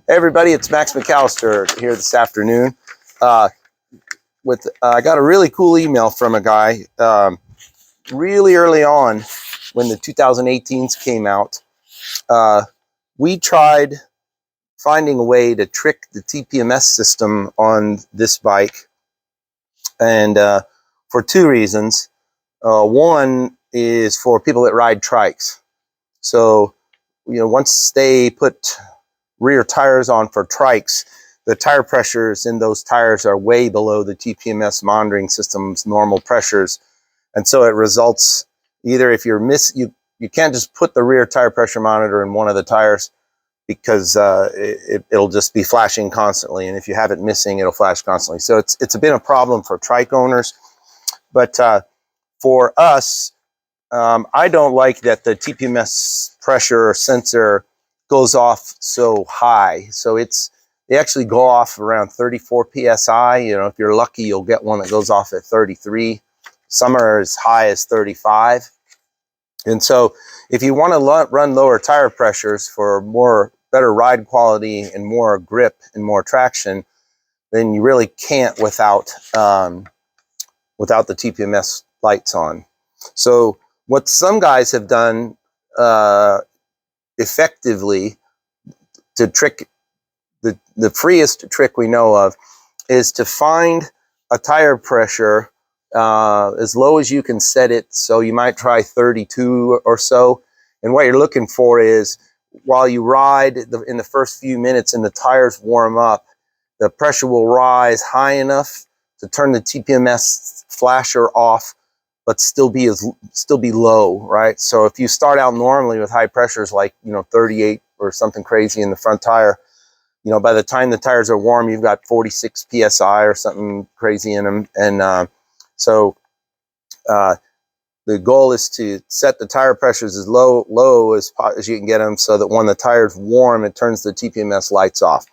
Hey everybody, it's Max McAllister here this afternoon. I got a really cool email from a guy really early on when the 2018s came out. We tried finding a way to trick the TPMS system on this bike, and for two reasons. One is for people that ride trikes. So, once they put rear tires on for trikes, the tire pressures in those tires are way below the TPMS monitoring system's normal pressures. And so it results either if you're you can't just put the rear tire pressure monitor in one of the tires because it'll just be flashing constantly. And if you have it missing, it'll flash constantly. So it's been a problem for trike owners. But for us, I don't like that the TPMS pressure sensor goes off so high. So they actually go off around 34 psi. If you're lucky, you'll get one that goes off at 33. Some are as high as 35. And so if you want to run lower tire pressures for better ride quality and more grip and more traction, then you really can't without the TPMS lights on. So what some guys have done effectively to trick, the freest trick we know of is to find a tire pressure as low as you can set it. So you might try 32 or so. And what you're looking for is while you ride in the first few minutes and the tires warm up, the pressure will rise high enough to turn the TPMS flasher off, but still be low, right? So if you start out normally with high pressures like 38 or something crazy in the front tire, by the time the tires are warm, you've got 46 psi or something crazy in them. And so the goal is to set the tire pressures as low as you can get them, so that when the tire's warm, it turns the TPMS lights off.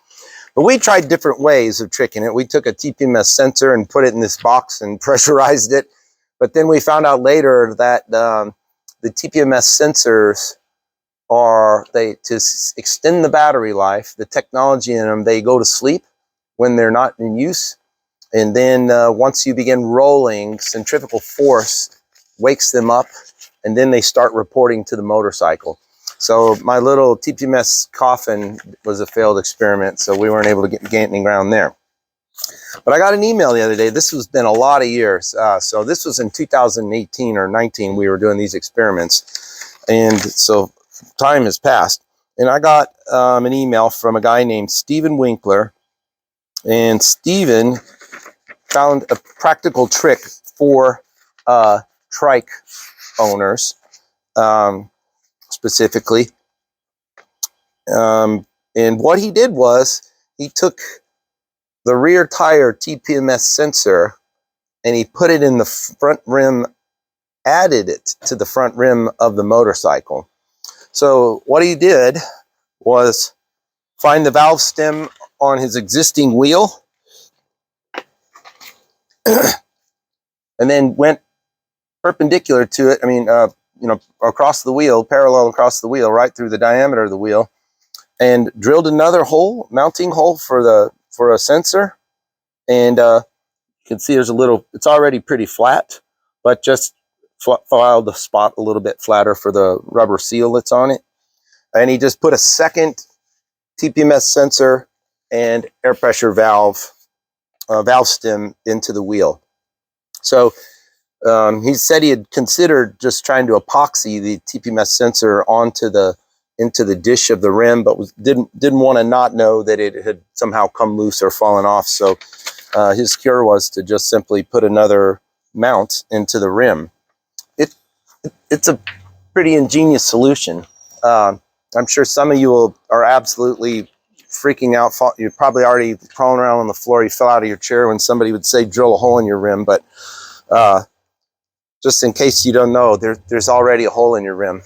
But we tried different ways of tricking it. We took a TPMS sensor and put it in this box and pressurized it. But then we found out later that the TPMS sensors to extend the battery life, the technology in them, they go to sleep when they're not in use. And then once you begin rolling, centrifugal force wakes them up, and then they start reporting to the motorcycle. So my little TPMS coffin was a failed experiment, so we weren't able to get any ground there. But I got an email the other day. This has been a lot of years. So this was in 2018 or 19. We were doing these experiments. And so time has passed. And I got an email from a guy named Steven Winkler. And Steven found a practical trick for trike owners specifically. And what he did was he took the rear tire TPMS sensor and he put it in the front rim, added it to the front rim of the motorcycle. So what he did was find the valve stem on his existing wheel and then went perpendicular to it. Across the wheel, parallel across the wheel, right through the diameter of the wheel, and drilled another hole, mounting hole for a sensor. And you can see it's already pretty flat, but just filed the spot a little bit flatter for the rubber seal that's on it. And he just put a second TPMS sensor and air pressure valve stem into the wheel. So he said he had considered just trying to epoxy the TPMS sensor into the dish of the rim, but didn't want to not know that it had somehow come loose or fallen off. So his cure was to just simply put another mount into the rim. It's a pretty ingenious solution. I'm sure some of you are absolutely freaking out. You're probably already crawling around on the floor. You fell out of your chair when somebody would say drill a hole in your rim, but just in case you don't know, there's already a hole in your rim.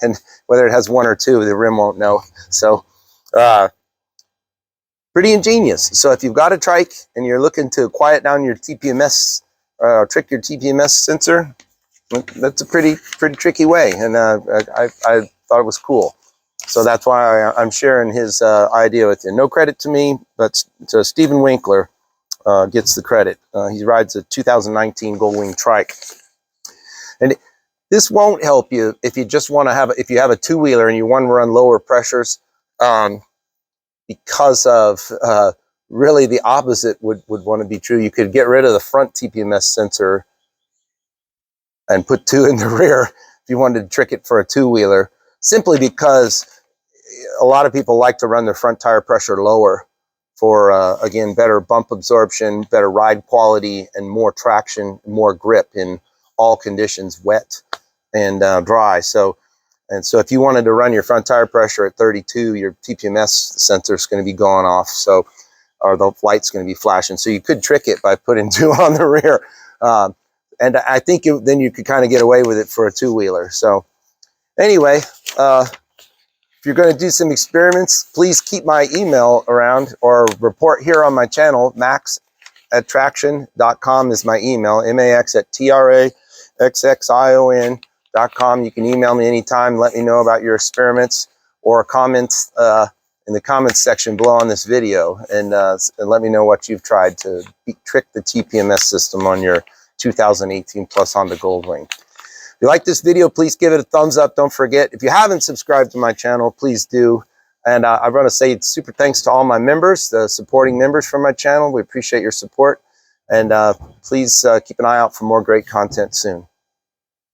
And whether it has one or two, the rim won't know. So pretty ingenious. So if you've got a trike and you're looking to quiet down your TPMS, trick your TPMS sensor, that's a pretty tricky way. And I thought it was cool. So that's why I'm sharing his idea with you. No credit to me, but to Stephen Winkler gets the credit. He rides a 2019 Goldwing trike. And this won't help you if you just want to have, if you have a two-wheeler and you want to run lower pressures, because of really the opposite would want to be true. You could get rid of the front TPMS sensor and put two in the rear if you wanted to trick it for a two-wheeler, simply because a lot of people like to run their front tire pressure lower for, again, better bump absorption, better ride quality, and more traction, more grip in all conditions, wet and dry. So if you wanted to run your front tire pressure at 32, your TPMS sensor is going to be going off, so, or the light's going to be flashing. So you could trick it by putting two on the rear. And I think then you could kind of get away with it for a two-wheeler. So anyway, if you're going to do some experiments, please keep my email around or report here on my channel. max@traxxion.com is my email, max@traxxion.com. You can email me anytime. Let me know about your experiments or comments in the comments section below on this video, and let me know what you've tried to trick the TPMS system on your 2018 Plus Honda Goldwing. If you like this video, please give it a thumbs up. Don't forget, if you haven't subscribed to my channel, please do. And I want to say super thanks to all my members, the supporting members from my channel. We appreciate your support. And please keep an eye out for more great content soon.